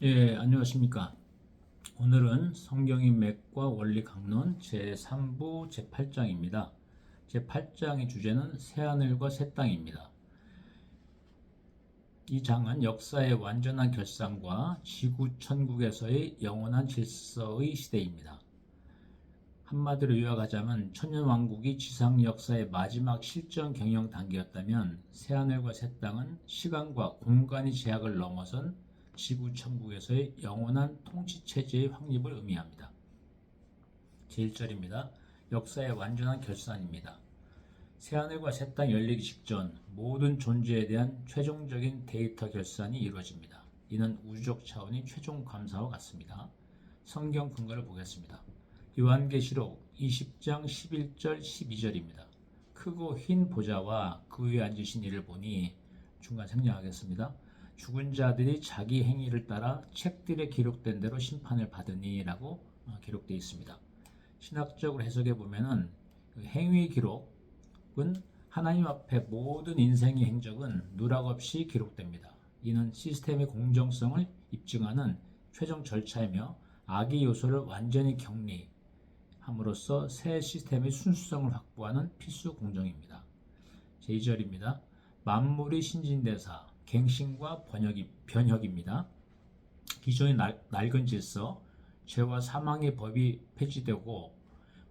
예, 안녕하십니까. 오늘은 성경의 맥과 원리 강론 제3부 제8장입니다. 제8장의 주제는 새하늘과 새 땅입니다. 이 장은 역사의 완전한 결산과 지구 천국에서의 영원한 질서의 시대입니다. 한마디로 요약하자면 천년왕국이 지상 역사의 마지막 실전 경영 단계였다면 새하늘과 새 땅은 시간과 공간의 제약을 넘어선 지구 천국에서의 영원한 통치 체제의 확립을 의미합니다. 제1절입니다. 역사의 완전한 결산입니다. 새하늘과 새 땅이 열리기 직전 모든 존재에 대한 최종적인 데이터 결산이 이루어집니다. 이는 우주적 차원의 최종 감사와 같습니다. 성경 근거를 보겠습니다. 요한계시록 20장 11절 12절입니다. 크고 흰 보좌와 그 위에 앉으신 이를 보니 중간 생략하겠습니다. 죽은 자들이 자기 행위를 따라 책들에 기록된 대로 심판을 받으니 라고 기록되어 있습니다. 신학적으로 해석해 보면은 행위 기록은 하나님 앞에 모든 인생의 행적은 누락 없이 기록됩니다. 이는 시스템의 공정성을 입증하는 최종 절차이며 악의 요소를 완전히 격리함으로써 새 시스템의 순수성을 확보하는 필수 공정입니다. 제2절입니다. 만물이 신진대사 갱신과 변혁입니다. 기존의 낡은 질서, 죄와 사망의 법이 폐지되고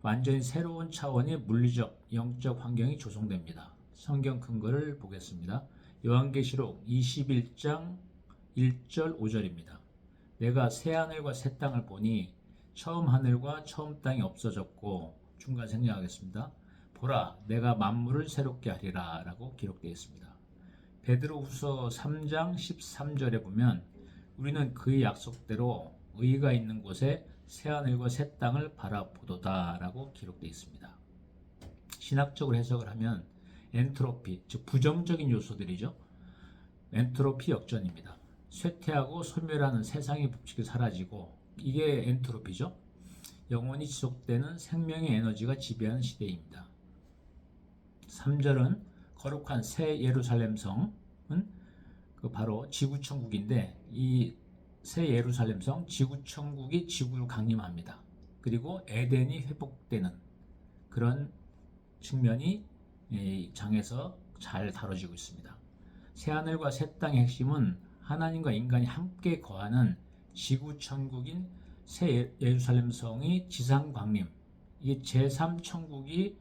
완전히 새로운 차원의 물리적, 영적 환경이 조성됩니다. 성경 근거를 보겠습니다. 요한계시록 21장 1절 5절입니다. 내가 새 하늘과 새 땅을 보니 처음 하늘과 처음 땅이 없어졌고 중간 생략하겠습니다. 보라, 내가 만물을 새롭게 하리라 라고 기록되어 있습니다. 베드로후서 3장 13절에 보면 우리는 그의 약속대로 의가 있는 곳에 새하늘과 새 땅을 바라보도다 라고 기록되어 있습니다. 신학적으로 해석을 하면 엔트로피, 즉 부정적인 요소들이죠. 엔트로피 역전입니다. 쇠퇴하고 소멸하는 세상의 법칙이 사라지고 이게 엔트로피죠. 영원히 지속되는 생명의 에너지가 지배하는 시대입니다. 3절은 거룩한 새 예루살렘 성은 바로 지구천국인데 이 새 예루살렘 성 지구천국이 지구를 강림합니다. 그리고 에덴이 회복되는 그런 측면이 이 장에서 잘 다뤄지고 있습니다. 새하늘과 새 땅의 핵심은 하나님과 인간이 함께 거하는 지구천국인 새 예루살렘 성이 지상 강림, 이게 제3천국이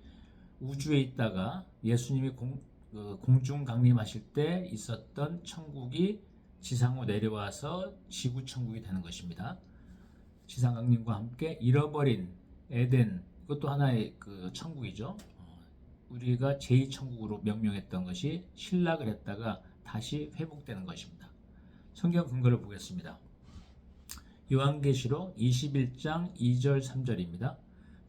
우주에 있다가 예수님이 공중 강림하실 때 있었던 천국이 지상으로 내려와서 지구 천국이 되는 것입니다. 지상 강림과 함께 잃어버린 에덴, 이것도 하나의 그 천국이죠. 우리가 제2천국으로 명명했던 것이 신락을 했다가 다시 회복되는 것입니다. 성경 근거를 보겠습니다. 요한계시록 21장 2절 3절입니다.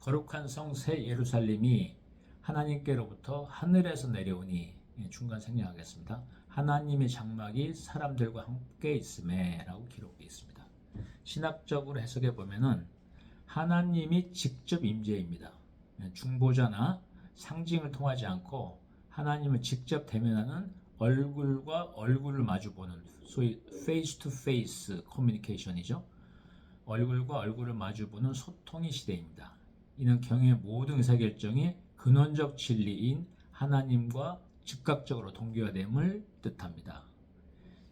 거룩한 성 새 예루살렘이 하나님께로부터 하늘에서 내려오니 중간 생략하겠습니다. 하나님의 장막이 사람들과 함께 있음에 라고 기록되어 있습니다. 신학적으로 해석해 보면은 하나님이 직접 임재입니다. 중보자나 상징을 통하지 않고 하나님을 직접 대면하는 얼굴과 얼굴을 마주보는 소위 face to face 커뮤니케이션이죠. 얼굴과 얼굴을 마주보는 소통의 시대입니다. 이는 경의 모든 의사결정이 근원적 진리인 하나님과 즉각적으로 동기화됨을 뜻합니다.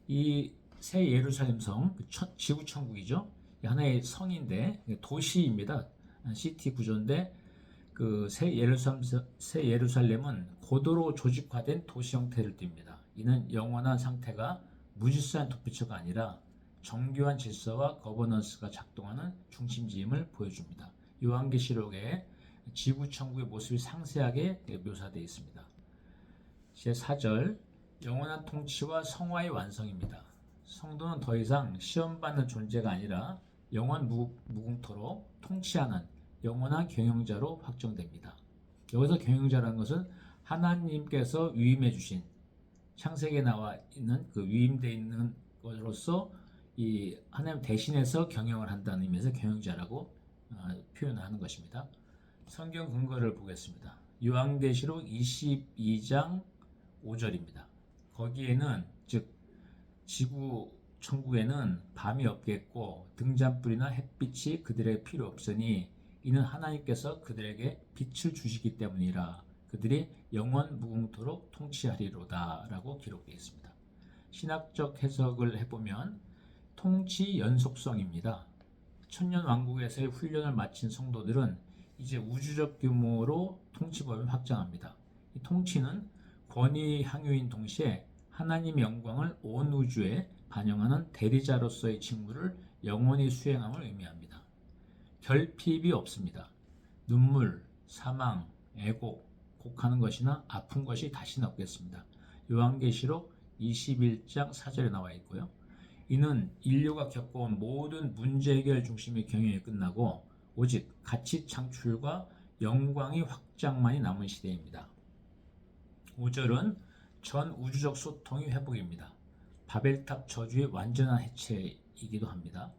이 새 예루살렘 성, 지구천국이죠. 하나의 성인데 도시입니다. 시티 구조인데 그 새 예루살렘은 고도로 조직화된 도시 형태를 띱니다. 이는 영원한 상태가 무질서한 도피처가 아니라 정교한 질서와 거버넌스가 작동하는 중심지임을 보여줍니다. 요한계시록에 지구천국의 모습이 상세하게 묘사되어 있습니다. 제4절 영원한 통치와 성화의 완성입니다. 성도는 더 이상 시험받는 존재가 아니라 영원 무궁토로 통치하는 영원한 경영자로 확정됩니다. 여기서 경영자라는 것은 하나님께서 위임해 주신 창세기에 나와 있는 그 위임되어 있는 것으로서 이 하나님 대신해서 경영을 한다는 의미에서 경영자라고 표현을 하는 것입니다. 성경 근거를 보겠습니다. 요한계시록 22장 5절입니다. 거기에는 즉 지구 천국에는 밤이 없겠고 등잔불이나 햇빛이 그들에게 필요 없으니 이는 하나님께서 그들에게 빛을 주시기 때문이라. 그들이 영원 무궁토록 통치하리로다 라고 기록되어 있습니다. 신학적 해석을 해보면 통치 연속성입니다. 천년왕국에서의 훈련을 마친 성도들은 이제 우주적 규모로 통치법을 확장합니다. 이 통치는 권위 향유인 동시에 하나님의 영광을 온 우주에 반영하는 대리자로서의 직무를 영원히 수행함을 의미합니다. 결핍이 없습니다. 눈물, 사망, 애곡, 곡하는 것이나 아픈 것이 다시는 없겠습니다. 요한계시록 21장 4절에 나와 있고요. 이는 인류가 겪어온 모든 문제 해결 중심의 경영이 끝나고 오직 가치 창출과 영광의 확장만이 남은 시대입니다. 5절은 전 우주적 소통의 회복입니다. 바벨탑 저주의 완전한 해체이기도 합니다.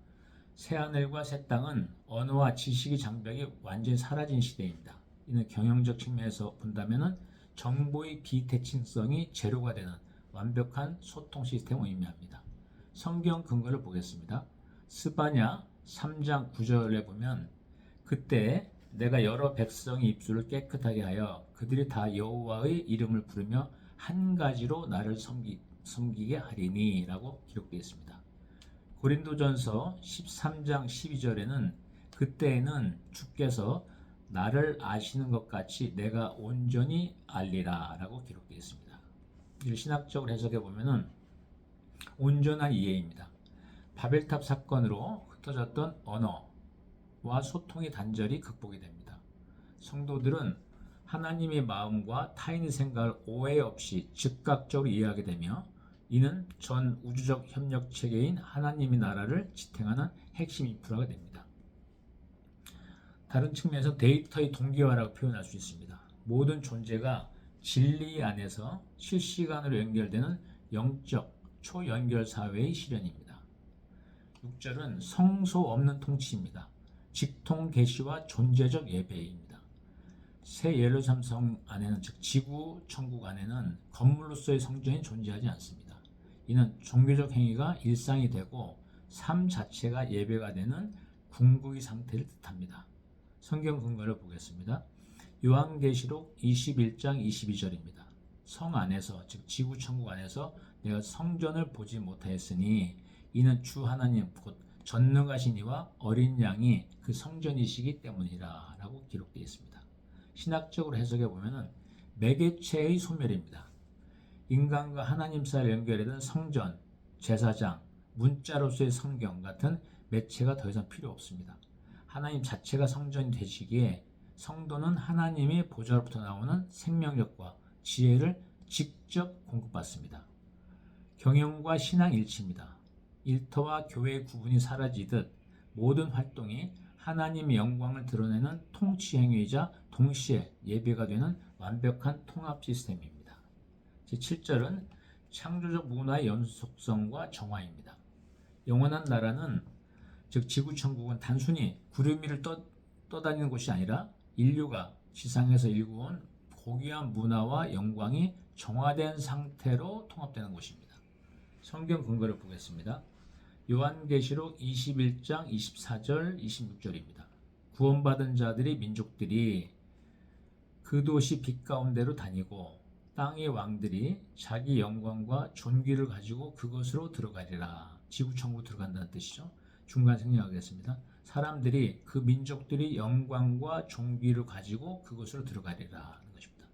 새하늘과 새 땅은 언어와 지식의 장벽이 완전히 사라진 시대입니다. 이는 경영적 측면에서 본다면 정보의 비대칭성이 제로가 되는 완벽한 소통 시스템을 의미합니다. 성경 근거를 보겠습니다. 스바냐 3장 9절에 보면 그때 내가 여러 백성의 입술을 깨끗하게 하여 그들이 다 여호와의 이름을 부르며 한 가지로 나를 섬기게 하리니 라고 기록되어 있습니다. 고린도전서 13장 12절에는 그때에는 주께서 나를 아시는 것 같이 내가 온전히 알리라 라고 기록되어 있습니다. 이를 신학적으로 해석해 보면 온전한 이해입니다. 바벨탑 사건으로 흩어졌던 언어와 소통의 단절이 극복이 됩니다. 성도들은 하나님의 마음과 타인의 생각을 오해 없이 즉각적으로 이해하게 되며 이는 전 우주적 협력 체계인 하나님의 나라를 지탱하는 핵심 인프라가 됩니다. 다른 측면에서 데이터의 동기화라고 표현할 수 있습니다. 모든 존재가 진리 안에서 실시간으로 연결되는 영적 초연결 사회의 실현입니다. 6절은 성소 없는 통치입니다. 직통 계시와 존재적 예배입니다. 새 예루살렘 성 안에는 즉 지구 천국 안에는 건물로서의 성전이 존재하지 않습니다. 이는 종교적 행위가 일상이 되고 삶 자체가 예배가 되는 궁극의 상태를 뜻합니다. 성경 근거를 보겠습니다. 요한계시록 21장 22절입니다. 성 안에서 즉 지구 천국 안에서 내가 성전을 보지 못하였으니 이는 주 하나님 곧 전능하신 이와 어린 양이 그 성전이시기 때문이라 라고 기록되어 있습니다. 신학적으로 해석해 보면 매개체의 소멸입니다. 인간과 하나님 사이를 연결하던 성전, 제사장, 문자로서의 성경 같은 매체가 더 이상 필요 없습니다. 하나님 자체가 성전이 되시기에 성도는 하나님의 보좌로부터 나오는 생명력과 지혜를 직접 공급받습니다. 경영과 신앙 일치입니다. 일터와 교회의 구분이 사라지듯 모든 활동이 하나님의 영광을 드러내는 통치 행위이자 동시에 예배가 되는 완벽한 통합 시스템입니다. 제7절은 창조적 문화의 연속성과 정화입니다. 영원한 나라는 즉 지구천국은 단순히 구름 위를 떠다니는 곳이 아니라 인류가 지상에서 일구온 고귀한 문화와 영광이 정화된 상태로 통합되는 곳입니다. 성경 근거를 보겠습니다. 요한계시록 21장 24절 26절입니다. 구원받은 자들이 민족들이 그 도시 빛 가운데로 다니고 땅의 왕들이 자기 영광과 존귀를 가지고 그것으로 들어가리라. 지구천국 들어간다는 뜻이죠. 중간 생략하겠습니다. 사람들이 그 민족들이 영광과 존귀를 가지고 그것으로 들어가리라 하는 것입니다.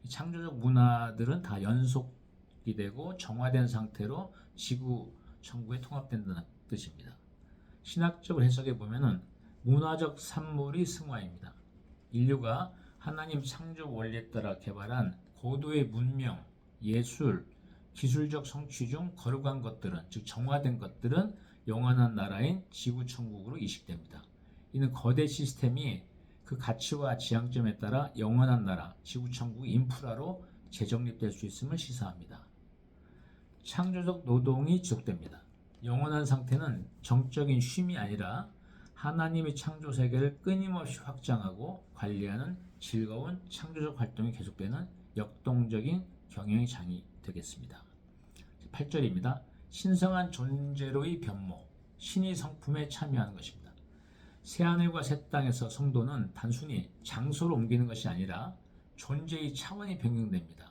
창조적 문화들은 다 연속이 되고 정화된 상태로 지구 천국에 통합된다는 뜻입니다. 신학적으로 해석해 보면은 문화적 산물이 승화입니다. 인류가 하나님 창조 원리에 따라 개발한 고도의 문명, 예술, 기술적 성취 중 거룩한 것들은 즉 정화된 것들은 영원한 나라인 지구천국으로 이식됩니다. 이는 거대 시스템이 그 가치와 지향점에 따라 영원한 나라, 지구천국 인프라로 재정립될 수 있음을 시사합니다. 창조적 노동이 지속됩니다. 영원한 상태는 정적인 쉼이 아니라 하나님의 창조 세계를 끊임없이 확장하고 관리하는 즐거운 창조적 활동이 계속되는 역동적인 경영의 장이 되겠습니다. 8절입니다. 신성한 존재로의 변모, 신의 성품에 참여하는 것입니다. 새하늘과 새 땅에서 성도는 단순히 장소를 옮기는 것이 아니라 존재의 차원이 변경됩니다.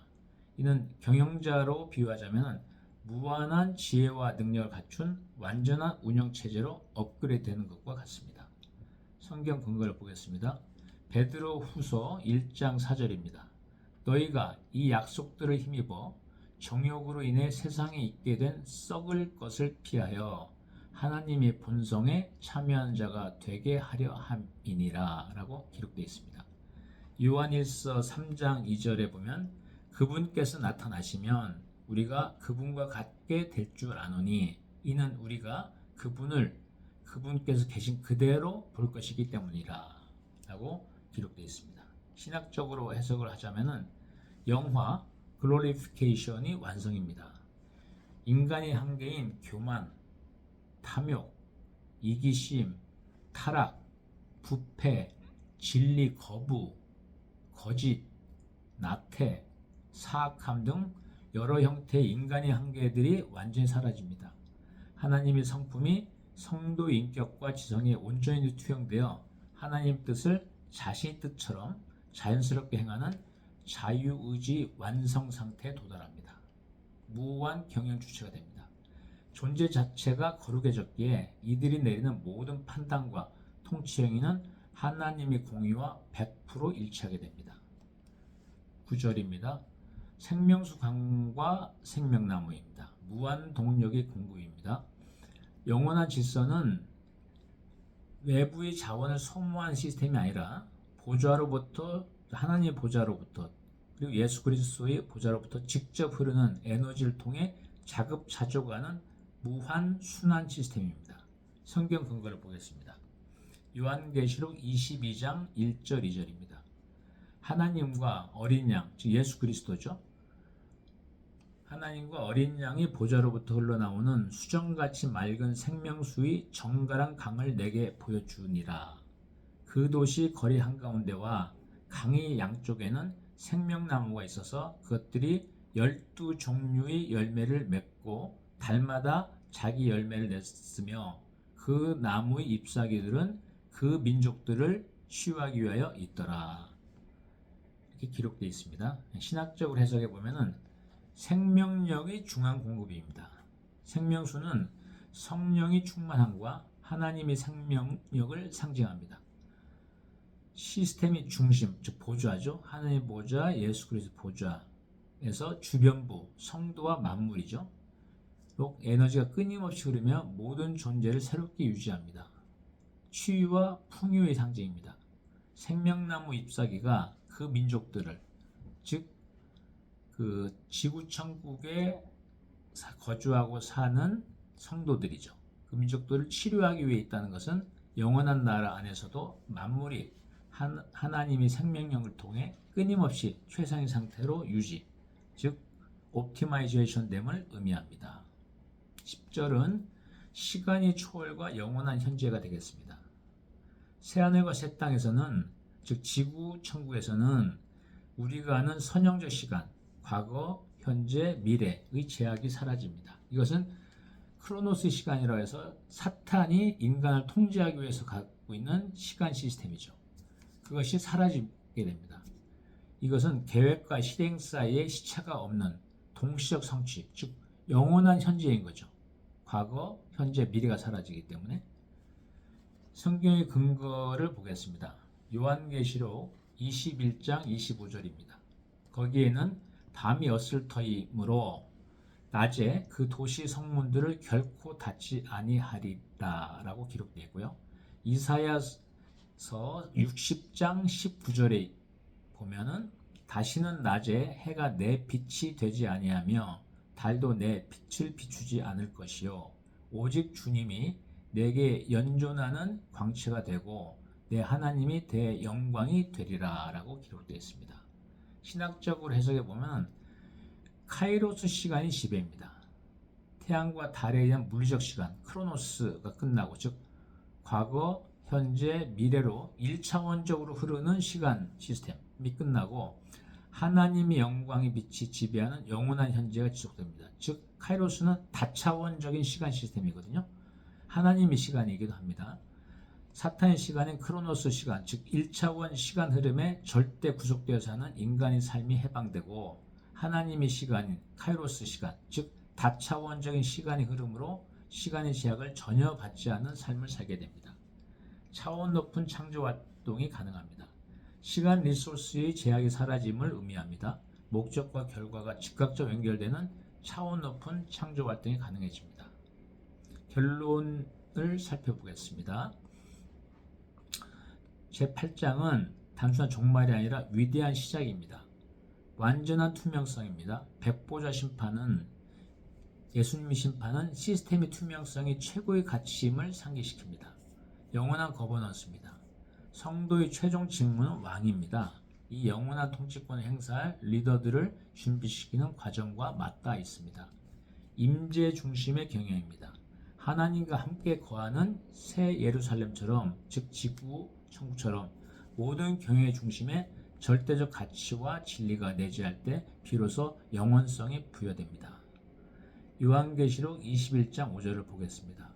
이는 경영자로 비유하자면 무한한 지혜와 능력을 갖춘 완전한 운영체제로 업그레이드되는 것과 같습니다. 성경 근거를 보겠습니다. 베드로 후서 1장 4절입니다. 너희가 이 약속들을 힘입어 정욕으로 인해 세상에 있게 된 썩을 것을 피하여 하나님의 본성에 참여하는 자가 되게 하려 함이니라 라고 기록되어 있습니다. 요한일서 3장 2절에 보면 그분께서 나타나시면 우리가 그분과 같게 될 줄 아노니 이는 우리가 그분께서 계신 그대로 볼 것이기 때문이라 라고 기록되어 있습니다. 신학적으로 해석을 하자면은 영화 글로리피케이션이 완성입니다. 인간의 한계인 교만, 탐욕, 이기심, 타락, 부패, 진리 거부, 거짓, 나태, 사악함 등 여러 형태의 인간의 한계들이 완전히 사라집니다. 하나님의 성품이 성도의 인격과 지성에 온전히 투영되어 하나님 뜻을 자신의 뜻처럼 자연스럽게 행하는 자유의지 완성 상태에 도달합니다. 무한 경영 주체가 됩니다. 존재 자체가 거룩해졌기에 이들이 내리는 모든 판단과 통치 행위는 하나님의 공의와 100% 일치하게 됩니다. 9절입니다. 생명수 강과 생명나무입니다. 무한 동력의 공급입니다. 영원한 질서는 외부의 자원을 소모한 시스템이 아니라 보좌로부터 하나님의 보좌로부터 그리고 예수 그리스도의 보좌로부터 직접 흐르는 에너지를 통해 자급자족하는 무한 순환 시스템입니다. 성경 근거를 보겠습니다. 요한계시록 22장 1절 2절입니다. 하나님과 어린 양, 즉 예수 그리스도죠. 하나님과 어린 양이 보좌로부터 흘러나오는 수정같이 맑은 생명수의 정갈한 강을 내게 보여주니라. 그 도시 거리 한가운데와 강의 양쪽에는 생명나무가 있어서 그것들이 12종류의 열매를 맺고 달마다 자기 열매를 냈으며 그 나무의 잎사귀들은 그 민족들을 치유하기 위하여 있더라. 이렇게 기록되어 있습니다. 신학적으로 해석해 보면은 생명력의 중앙 공급입니다. 생명수는 성령이 충만함과 하나님의 생명력을 상징합니다. 시스템의 중심, 즉 보좌죠. 하나님의 보좌, 예수 그리스도 보좌에서 주변부, 성도와 만물이죠. 에너지가 끊임없이 흐르며 모든 존재를 새롭게 유지합니다. 치유와 풍요의 상징입니다. 생명나무 잎사귀가 그 민족들을, 즉 그 지구천국에 거주하고 사는 성도들이죠. 그 민족들을 치료하기 위해 있다는 것은 영원한 나라 안에서도 만물이 하나님의 생명력을 통해 끊임없이 최상의 상태로 유지, 즉 옵티마이제이션 됨을 의미합니다. 10절은 시간의 초월과 영원한 현재가 되겠습니다. 새하늘과 새 땅에서는, 즉 지구 천국에서는 우리가 아는 선형적 시간, 과거, 현재, 미래의 제약이 사라집니다. 이것은 크로노스 시간이라고 해서 사탄이 인간을 통제하기 위해서 갖고 있는 시간 시스템이죠. 그것이 사라지게 됩니다. 이것은 계획과 실행 사이에 시차가 없는 동시적 성취, 즉 영원한 현재인 거죠. 과거, 현재, 미래가 사라지기 때문에. 성경의 근거를 보겠습니다. 요한계시록 21장 25절입니다. 거기에는 밤이 어슬터이므로 낮에 그 도시 성문들을 결코 닫지 아니하리라 라고 기록되어 있고요. 이사야서 60장 19절에 보면은 다시는 낮에 해가 내 빛이 되지 아니하며 달도 내 빛을 비추지 않을 것이요 오직 주님이 내게 연존하는 광채가 되고 내 하나님이 내 영광이 되리라 라고 기록되어 있습니다. 신학적으로 해석해 보면 카이로스 시간이 지배입니다. 태양과 달에 의한 물리적 시간 크로노스가 끝나고, 즉 과거, 현재, 미래로 1차원적으로 흐르는 시간 시스템이 끝나고 하나님의 영광의 빛이 지배하는 영원한 현재가 지속됩니다. 즉 카이로스는 다차원적인 시간 시스템이거든요. 하나님의 시간이기도 합니다. 사탄의 시간인 크로노스 시간, 즉 1차원 시간 흐름에 절대 구속되어서 사는 인간의 삶이 해방되고, 하나님의 시간인 카이로스 시간, 즉 다차원적인 시간의 흐름으로 시간의 제약을 전혀 받지 않는 삶을 살게 됩니다. 차원 높은 창조 활동이 가능합니다. 시간 리소스의 제약이 사라짐을 의미합니다. 목적과 결과가 즉각적으로 연결되는 차원 높은 창조 활동이 가능해집니다. 결론을 살펴보겠습니다. 제8장은 단순한 종말이 아니라 위대한 시작입니다. 완전한 투명성입니다. 백보자 심판은, 예수님의 심판은 시스템의 투명성이 최고의 가치임을 상기시킵니다. 영원한 거버넌스입니다. 성도의 최종 직무는 왕입니다. 이 영원한 통치권을 행사할 리더들을 준비시키는 과정과 맞닿아 있습니다. 임재 중심의 경영입니다. 하나님과 함께 거하는 새 예루살렘처럼, 즉 지구 천국처럼 모든 경영의 중심에 절대적 가치와 진리가 내재할 때 비로소 영원성이 부여됩니다. 요한계시록 21장 5절을 보겠습니다.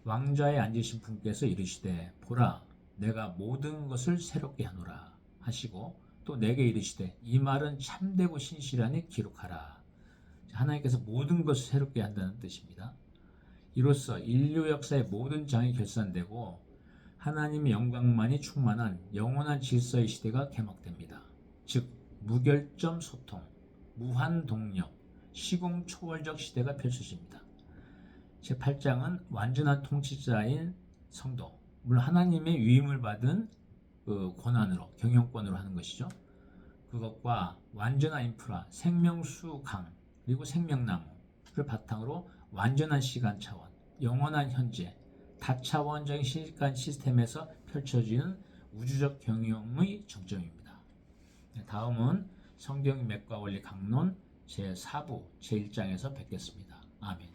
왕좌에 앉으신 분께서 이르시되 보라 내가 모든 것을 새롭게 하노라 하시고, 또 내게 이르시되 이 말은 참되고 신실하니 기록하라. 하나님께서 모든 것을 새롭게 한다는 뜻입니다. 이로써 인류 역사의 모든 장이 결산되고 하나님의 영광만이 충만한 영원한 질서의 시대가 개막됩니다. 즉 무결점 소통, 무한 동력, 시공초월적 시대가 펼쳐집니다. 제8장은 완전한 통치자인 성도, 물론 하나님의 위임을 받은 그 권한으로, 경영권으로 하는 것이죠. 그것과 완전한 인프라, 생명수 강, 그리고 생명나무를 바탕으로 완전한 시간 차원, 영원한 현재, 다차원적인 시간 시스템에서 펼쳐지는 우주적 경영의 정점입니다. 다음은 성경 맥과 원리 강론 제4부 제1장에서 뵙겠습니다. 아멘.